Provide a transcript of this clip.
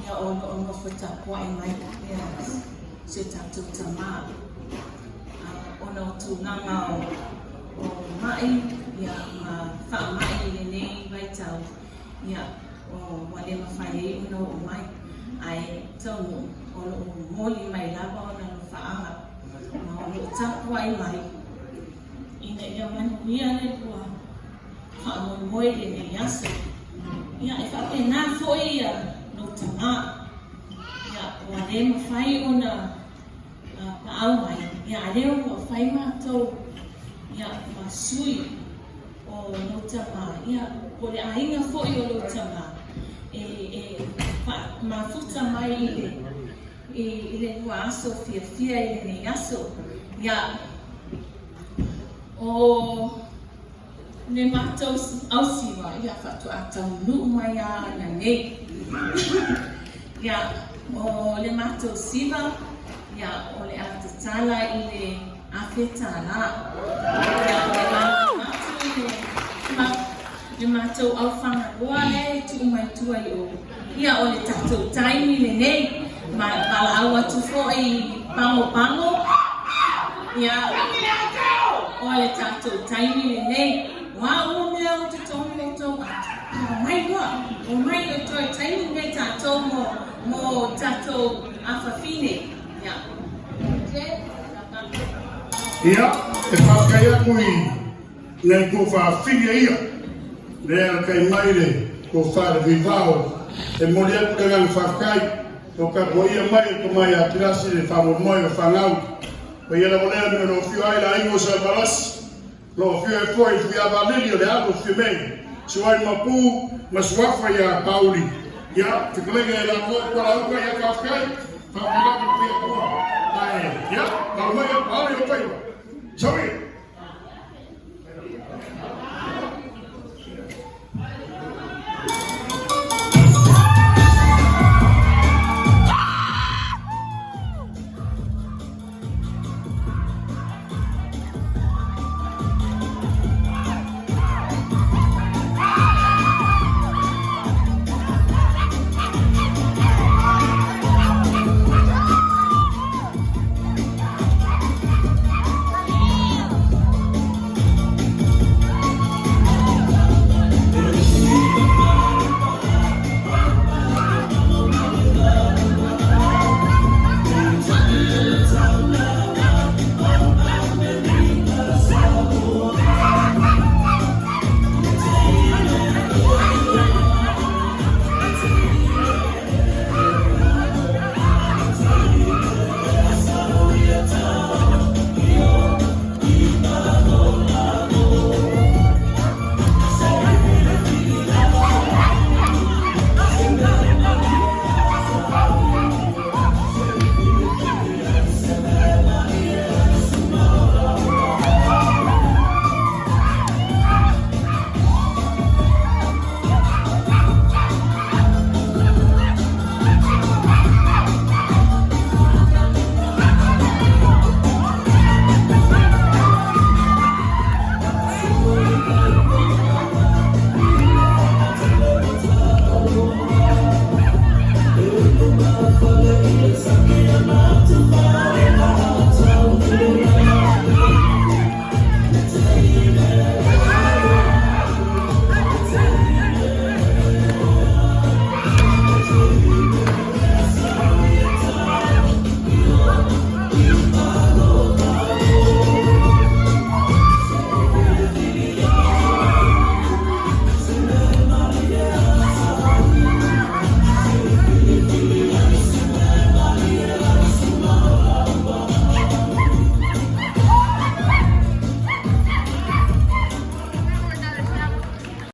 ia ono whatapuai mai ia se tātou tamā. Ono tūnanga o mai ia ma whaamai nei vai tau ia o wale mawhai e uno o mai ai tonu ono moli mai lava o na whaanga ma ono tapuai mai ina ia manuia le pua whaamon moe le ne yaso ia e whape nā fōi ia no tamā ia wale mawhai o na au mai ia leo o whai mātou ia masui o no tamā ia o le ainga fōi o no tamā mafuta mai i le nua aso fia i le nei aso ia o le mātou au Siva ia whatu atau nuu mai a na nei ia o le mātou Siva ia o le atatala i le awhetala ia o le mātou le mātou au Fagaloa le tu mai tua i o ia o le tātou taimi le nei ma au atu fo i pango ia o le tātou taimi le nei wā ua mea o te tongi o tau atu o mai loa o mai o toi taimi nei tātou mo tātou awhawhine ia ia e whakaia kui nei ko whawhine ia lea kai mai le ko whare vivao e mori atu le ngang whawkai o ka ko ia mai ko mai a tirasi le whamo moi o whangau o ia la molea me no fio ai la ingo sa marasi no fio e foi fio a valili o le ato fio mei si wai mapu ma suafa ia pauli ia te kolega e la mo kwa la uka ia ka whkai whawhalaku pia kua ai ia ka mai a pauli o kaiwa sorry